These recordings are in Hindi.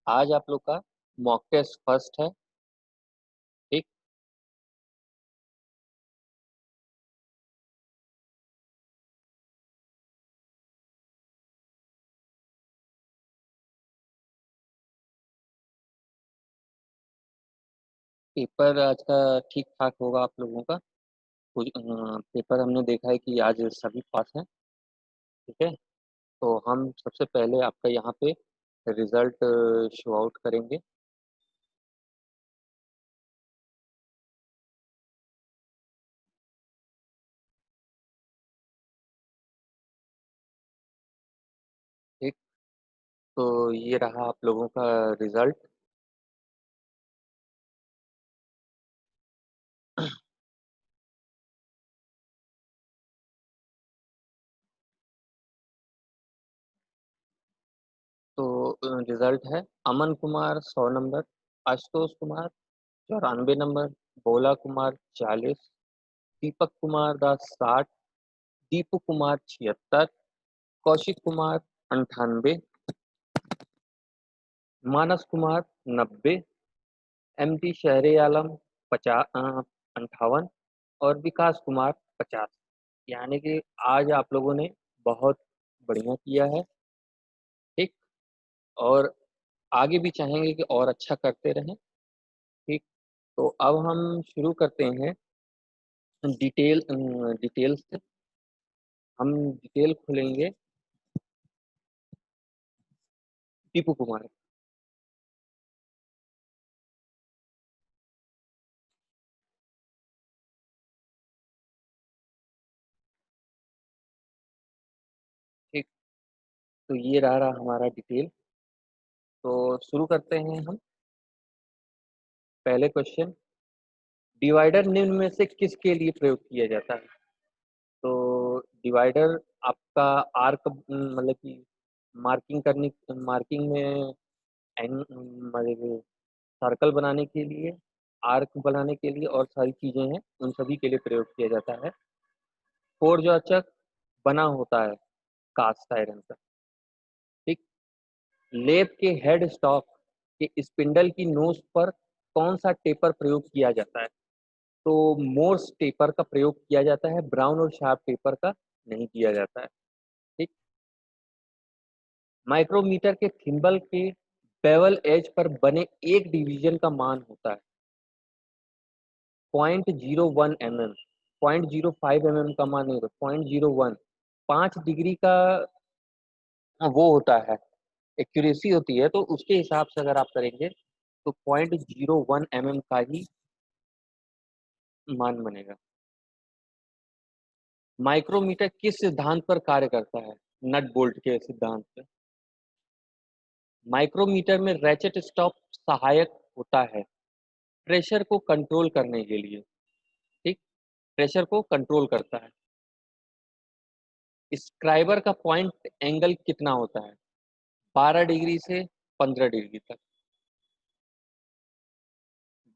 आज आप लोग का मॉक टेस्ट फर्स्ट है। ठीक। पेपर आज का ठीक ठाक होगा आप लोगों का। पेपर हमने देखा है कि आज सभी पास हैं। ठीक है। तो हम सबसे पहले आपका यहाँ पे रिजल्ट शो आउट करेंगे। ठीक। तो ये रहा आप लोगों का रिजल्ट। तो रिजल्ट है अमन कुमार 100 नंबर, आशुतोष कुमार 94 नंबर, भोला कुमार 40, दीपक कुमार दास 60, दीपू कुमार 76, कौशिक कुमार 98, मानस कुमार 90, एमटी शहरे आलम 58 और विकास कुमार 50। यानी कि आज आप लोगों ने बहुत बढ़िया किया है। ठीक। और आगे भी चाहेंगे कि और अच्छा करते रहें। ठीक। तो अब हम शुरू करते हैं डिटेल से। हम डिटेल खोलेंगे दीपू कुमार। ठीक। तो ये रहा हमारा डिटेल। तो शुरू करते हैं हम। पहले क्वेश्चन, डिवाइडर निम्न में से किसके लिए प्रयोग किया जाता है? तो डिवाइडर आपका आर्क मतलब कि मार्किंग में मतलब सर्कल बनाने के लिए, आर्क बनाने के लिए और सारी चीजें हैं उन सभी के लिए प्रयोग किया जाता है। फोरजाचक बना होता है कास्ट आयरन का। ठीक। लेप के हेड स्टॉक के स्पिंडल की नोक पर कौन सा टेपर प्रयोग किया जाता है? तो मोर्स टेपर का प्रयोग किया जाता है, ब्राउन और शार्प टेपर का नहीं किया जाता है। ठीक। माइक्रोमीटर के थिम्बल के बेवल एज पर बने एक डिवीजन का मान होता है 0.01 mm। 0.05 mm का मान नहीं होता, 0.01। 5 डिग्री का वो होता है, एक्यूरेसी होती है, तो उसके हिसाब से अगर आप करेंगे तो 0.01 mm का ही मान बनेगा। माइक्रोमीटर किस सिद्धांत पर कार्य करता है? नट बोल्ट के सिद्धांत पे। माइक्रोमीटर में रैचेट स्टॉप सहायक होता है प्रेशर को कंट्रोल करने के लिए। ठीक। प्रेशर को कंट्रोल करता है। स्क्राइबर का पॉइंट एंगल कितना होता है? 12 डिग्री से 15 डिग्री तक।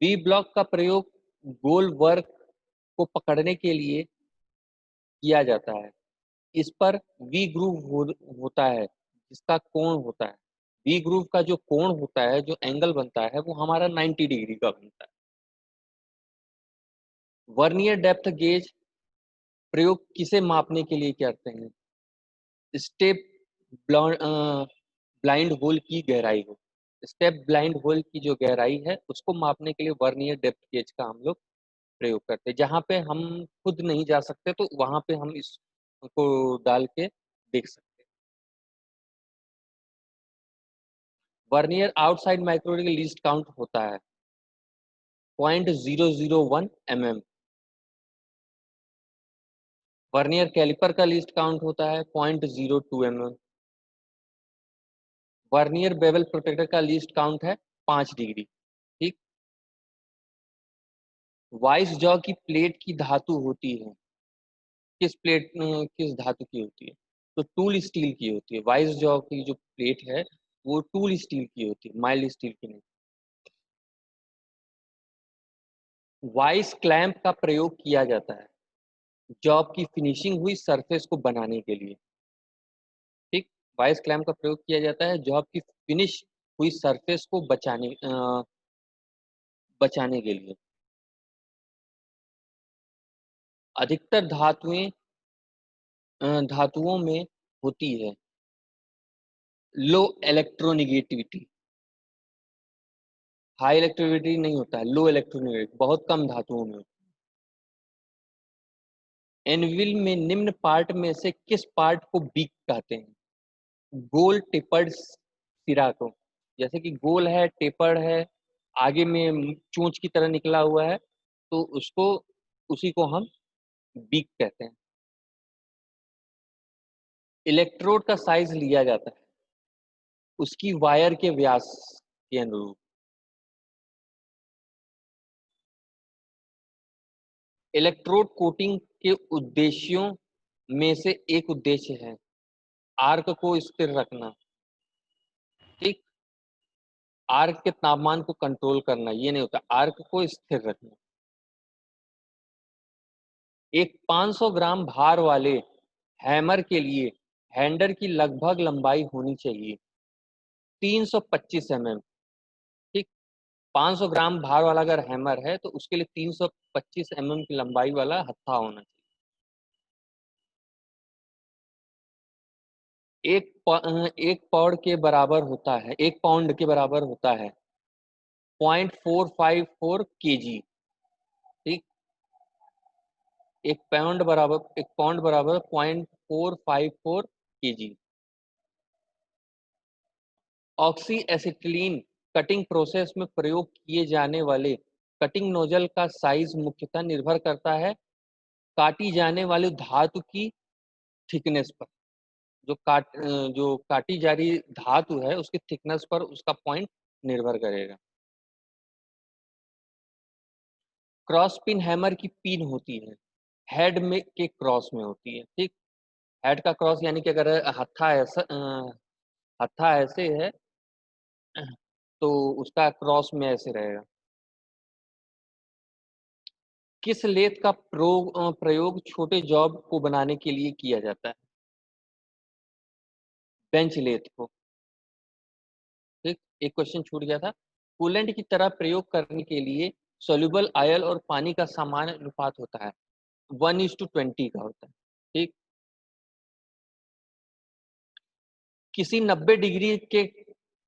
बी ब्लॉक का प्रयोग गोल वर्क को पकड़ने के लिए किया जाता है। इस पर वी ग्रूव होता है जिसका कोण होता है। वी ग्रूव का जो कोण होता है, जो एंगल बनता है, वो हमारा 90 डिग्री का बनता है। वर्नियर डेप्थ गेज प्रयोग किसे मापने के लिए करते हैं? स्टेप ब्लाइंड होल की गहराई हो। स्टेप ब्लाइंड होल की जो गहराई है उसको मापने के लिए वर्नियर डेप्थ गेज का हम लोग प्रयोग करते हैं। जहाँ पे हम खुद नहीं जा सकते तो वहां पे हम इसको डाल के देख सकते हैं। वर्नियर आउटसाइड माइक्रोमीटर का लीस्ट काउंट होता है 0.001 mm। वर्नियर कैलिपर का लीस्ट काउंट होता है 0.02 mm। वर्नियर बेवल प्रोटेक्टर का लीस्ट काउंट है 5 डिग्री। ठीक। वाइस जॉ की प्लेट की धातु होती है, किस धातु की होती है? तो टूल स्टील की होती है। वाइस जॉ की जो प्लेट है वो टूल स्टील की होती है, माइल्ड स्टील की नहीं। वाइस क्लैंप का प्रयोग किया जाता है जॉब की फिनिशिंग हुई सरफेस को बनाने के लिए। ठीक। वाइस क्लैंप का प्रयोग किया जाता है जॉब की फिनिश हुई सरफेस को बचाने के लिए। अधिकतर धातुओं में होती है लो इलेक्ट्रोनेगेटिविटी। हाई इलेक्ट्रोनेगेटिविटी नहीं होता है, लो इलेक्ट्रोनेगेटिविटी बहुत कम धातुओं में। एनविल में निम्न पार्ट में से किस पार्ट को बीक कहते हैं? गोल टेपर्ड सिरा को। जैसे कि गोल है, टेपर्ड है, आगे में चोंच की तरह निकला हुआ है, तो उसी को हम बीक कहते हैं। इलेक्ट्रोड का साइज लिया जाता है उसकी वायर के व्यास के अनुरूप। इलेक्ट्रोड कोटिंग के उद्देश्यों में से एक उद्देश्य है आर्क को स्थिर रखना। ठीक, आर्क के तापमान को कंट्रोल करना ये नहीं होता, आर्क को स्थिर रखना। एक 500 ग्राम भार वाले हैमर के लिए हैंडल की लगभग लंबाई होनी चाहिए 325 mm। ठीक, 500 ग्राम भार वाला अगर हैमर है तो उसके लिए 325 mm की लंबाई वाला हत्था होना चाहिए। एक पाउंड के बराबर होता है, 0.454 kg। ठीक, एक पाउंड बराबर 0.454 kg। Oxy acetylene cutting process में प्रयोग किए जाने वाले कटिंग नोजल का साइज मुख्यतः निर्भर करता है काटी जाने वाली धातु की थिकनेस पर। जो काटी जा रही धातु है उसकी थिकनेस पर उसका पॉइंट निर्भर करेगा। क्रॉस पिन हैमर की पिन होती है हेड में के क्रॉस में होती है। ठीक, हेड का क्रॉस यानी कि अगर हत्था ऐसे है तो उसका क्रॉस में ऐसे रहेगा। किस लेथ का प्रयोग छोटे जॉब को बनाने के लिए किया जाता है? बेंच लेथ को। ठीक, एक क्वेश्चन छूट गया था। कूलेंट की तरह प्रयोग करने के लिए सोल्यूबल आयल और पानी का सामान्य अनुपात होता है 1:20 का होता है। ठीक, किसी 90 डिग्री के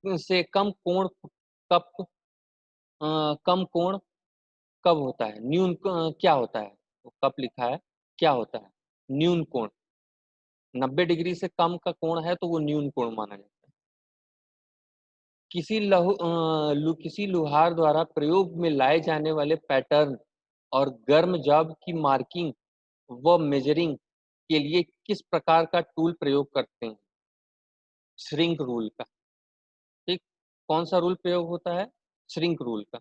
से कम कोण कब होता है? क्या होता है? वो कब लिखा है, क्या होता है? न्यून कोण। 90 डिग्री से कम का कोण है तो वो न्यून कोण माना जाता है। किसी लुहार द्वारा प्रयोग में लाए जाने वाले पैटर्न और गर्म जॉब की मार्किंग व मेजरिंग के लिए किस प्रकार का टूल प्रयोग करते हैं? श्रिंक रूल का। ठीक, कौन सा रूल प्रयोग होता है? श्रिंक रूल का।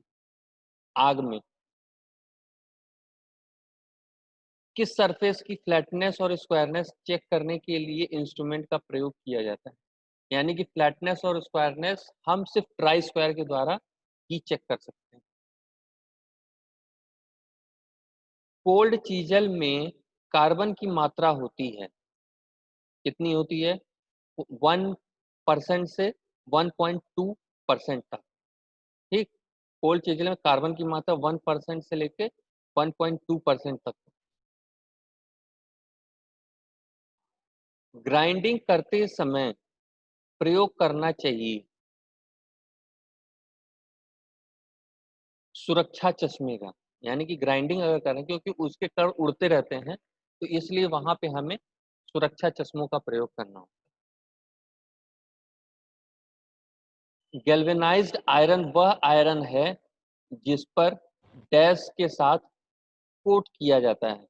आग में किस सरफेस की फ्लैटनेस और स्क्वायरनेस चेक करने के लिए इंस्ट्रूमेंट का प्रयोग किया जाता है? यानी कि फ्लैटनेस और स्क्वायरनेस हम सिर्फ ट्राई स्क्वायर के द्वारा ही चेक कर सकते हैं। कोल्ड चीजल में कार्बन की मात्रा होती है, कितनी होती है? 1% से 1.2% तक। ठीक, कोल्ड चीजल में कार्बन की मात्रा 1% से लेके 1.2% तक। ग्राइंडिंग करते समय प्रयोग करना चाहिए सुरक्षा चश्मे का। यानी कि ग्राइंडिंग अगर करें क्योंकि उसके कण उड़ते रहते हैं तो इसलिए वहां पे हमें सुरक्षा चश्मों का प्रयोग करना हो। गैल्वेनाइज्ड आयरन वह आयरन है जिस पर डैश के साथ कोट किया जाता है,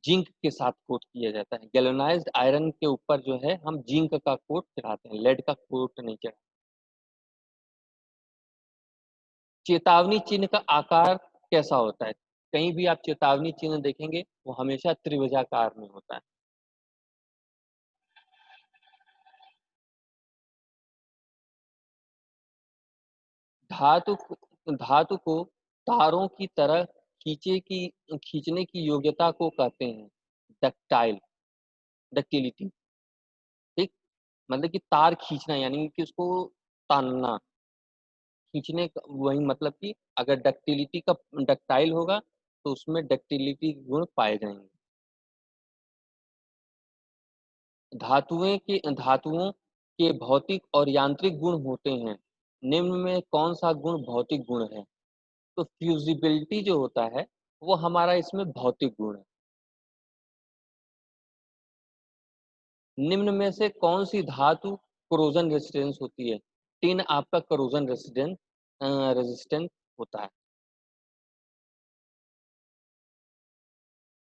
जिंक के साथ कोट किया जाता है। गैल्वेनाइज्ड आयरन के ऊपर जो है हम जिंक का कोट चढ़ाते हैं, लेड का कोट नहीं चढ़ाते। चेतावनी चिन्ह का आकार कैसा होता है? कहीं भी आप चेतावनी चिन्ह देखेंगे वो हमेशा त्रिभुजाकार में होता है। धातु को तारों की तरह खींचने की योग्यता को कहते हैं डक्टाइल डक्टिलिटी। ठीक, मतलब कि तार खींचना यानी कि उसको तानना, खींचने का वही मतलब कि अगर डक्टाइल होगा, तो उसमें डक्टिलिटी गुण पाए जाएँगे। धातुओं के भौतिक और यांत्रिक गुण होते हैं। निम्न में कौन-सा गुण भौतिक गुण है? तो फ्यूज़िबिलिटी जो होता है, वो हमारा इसमें भौतिक गुण है। निम्न में से कौन-सी धातु कोरोजन रेजिस्टेंस होती है? टिन आपका कोरोजन रेजिस्टेंट होता है।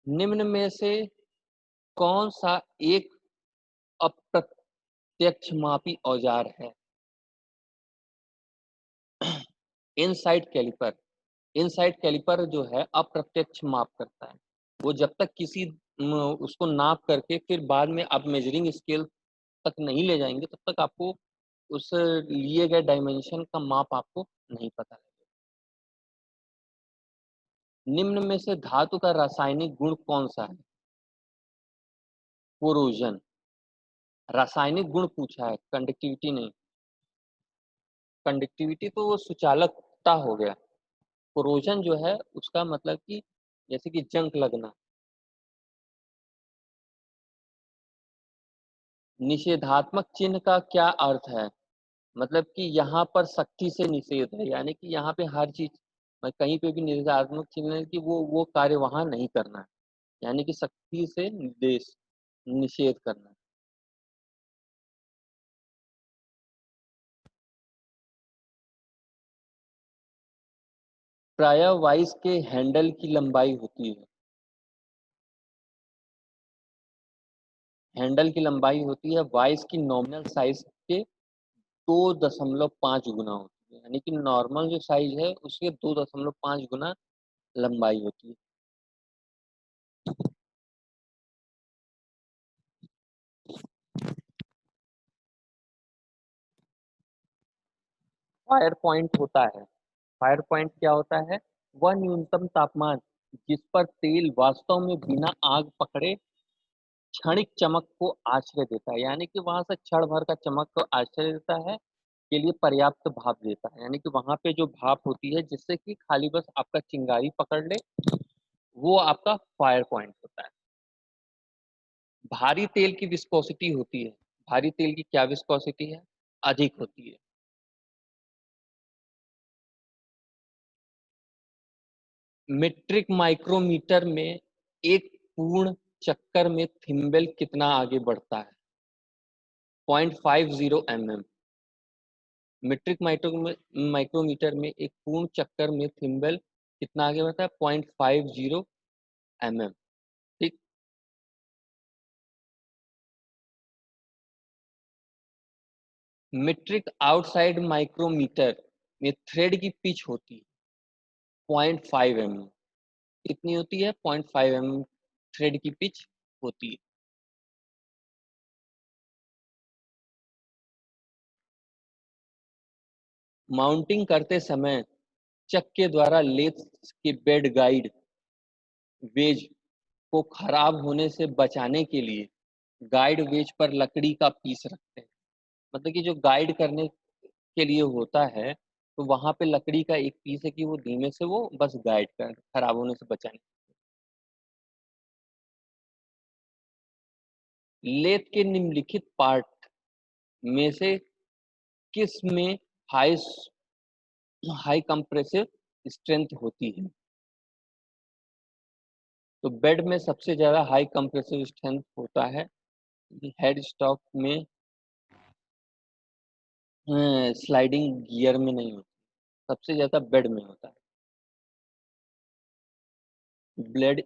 निम्न में से कौन-सा एक अप्रत्यक्षमापी औज़ार है? Inside caliper. इनसाइड कैलिपर जो है अप्रत्यक्ष माप करता है। वो जब तक उसको नाप करके फिर बाद में आप मेजरिंग स्केल तक नहीं ले जाएँगे, तब तक आपको उस लिए गए डायमेंशन का माप आपको नहीं पता लगेगा। निम्न में से धातु का रासायनिक गुण कौन-सा है? कोरोजन। रासायनिक गुण पूछा है, कंडक्टिविटी नहीं। कंडक्टिविटी तो वो सुचालकता हो गया। कोरोजन जो है उसका मतलब कि जैसे कि जंग लगना। निषेधात्मक चिन्ह का क्या अर्थ है? मतलब कि यहाँ पर सख्ती से निषेध है, यानी कि यहाँ पे हर चीज़ कहीं पे भी निषेधात्मक चिन्ह है कि वो कार्य वहाँ नहीं करना है, यानी कि सख्ती से निषेध करना। प्रायः वाइस के हैंडल की लंबाई होती है। हैंडल की लंबाई होती है वाइस की नॉमिनल साइज़ के 2.5 गुना होती है, यानी कि नॉर्मल जो साइज़ है उसके 2.5 गुना लंबाई होती है। फायर पॉइंट होता है। फायर पॉइंट क्या होता है? वह न्यूनतम तापमान जिस पर तेल वास्तव में बिना आग पकड़े क्षणिक चमक को आश्रय देता है, यानी कि वहाँ से क्षण भर का चमक को आश्रय देता है, के लिए पर्याप्त भाप देता है। यानी कि वहाँ पे जो भाप होती है जिससे कि खाली बस आपका चिंगारी पकड़ ले, वो आपका फायर पॉइंट होता है। भारी तेल की विस्कोसिटी होती है। भारी तेल की क्या विस्कोसिटी है? अधिक होती है। मीट्रिक माइक्रोमीटर में एक पूर्ण चक्कर में थिम्बल कितना आगे बढ़ता है? 0.50 mm। मीट्रिक माइक्रोमीटर में एक पूर्ण चक्कर में थिम्बल कितना आगे बढ़ता है? 0.50 mm। ठीक। मीट्रिक आउटसाइड माइक्रोमीटर में थ्रेड की पिच होती है 0.5 mm। कितनी होती है? 0.5 mm थ्रेड की पिच होती है। माउंटिंग करते समय चक के द्वारा लेथ के बेड गाइड वेज को खराब होने से बचाने के लिए गाइड वेज पर लकड़ी का पीस रखते हैं। मतलब कि जो गाइड करने के लिए होता है, तो वहाँ पे लकड़ी का एक पीस है कि वो धीमे से वो बस गाइड कर खराब होने से बचाने। लेथ के निम्नलिखित पार्ट में से किस में हाई हाई कंप्रेसिव स्ट्रेंथ होती है? तो बेड में सबसे ज़्यादा हाई कंप्रेसिव स्ट्रेंथ होता है हेड स्टॉक में, स्लाइडिंग गियर में नहीं होता, सबसे ज़्यादा बेड में होता है। ब्लेड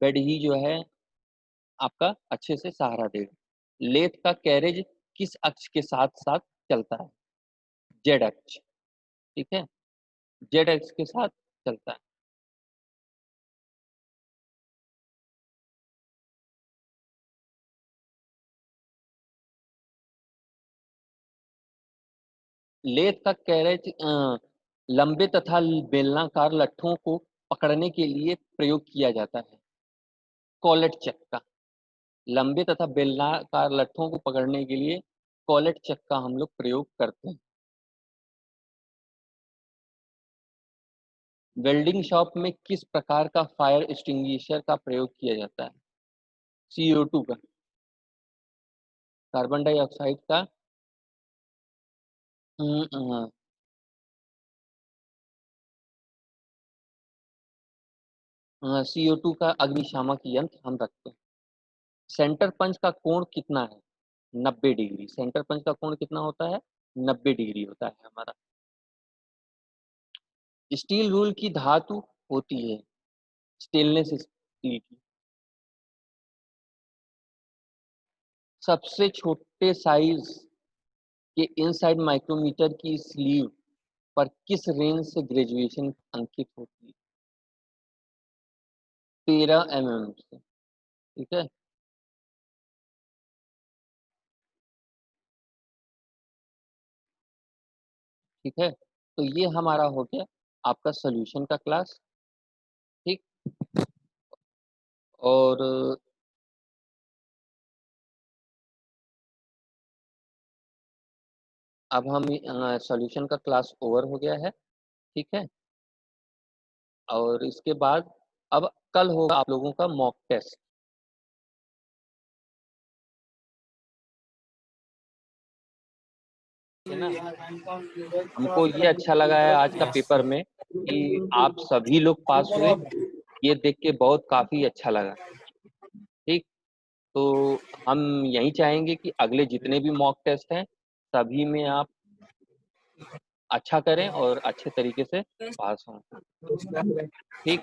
बेड ही जो है आपका अच्छे से सहारा देगा। लेथ का कैरेज किस अक्ष के साथ-साथ चलता है? जेड अक्ष, ठीक है? जेड अक्ष के साथ चलता है। लेथ का कैरेज लंबे तथा बेलनाकार लट्ठों को पकड़ने के लिए प्रयोग किया जाता है। कॉलेट चक्का, लंबे तथा बेलनाकार लट्ठों को पकड़ने के लिए कॉलेट चक का हम लोग प्रयोग करते हैं। वेल्डिंग शॉप में किस प्रकार का फायर एक्सटिंग्विशर का प्रयोग किया जाता है? CO2 का, कार्बन डाइऑक्साइड का, CO2 का अग्निशामक यंत्र हम रखते हैं। सेंटर पंच का कोण कितना है? 90 डिग्री। सेंटर पंच का कोण कितना होता है? 90 डिग्री होता है हमारा। स्टील रूल की धातु होती है स्टेनलेस स्टील की। सबसे छोटे साइज के इनसाइड माइक्रोमीटर की स्लीव पर किस रेंज से ग्रेजुएशन अंकित होती है? 13 mm से। ठीक है। ठीक है, तो ये हमारा हो गया आपका सॉल्यूशन का क्लास। ठीक। और अब हम सॉल्यूशन का क्लास ओवर हो गया है। ठीक है। और इसके बाद अब कल होगा आप लोगों का मॉक टेस्ट। है ना। हमको ये अच्छा लगा है आज का पेपर में कि आप सभी लोग पास हुए, ये देख के बहुत काफी अच्छा लगा। ठीक। तो हम यही चाहेंगे कि अगले जितने भी मॉक टेस्ट हैं सभी में आप अच्छा करें और अच्छे तरीके से पास हों। ठीक।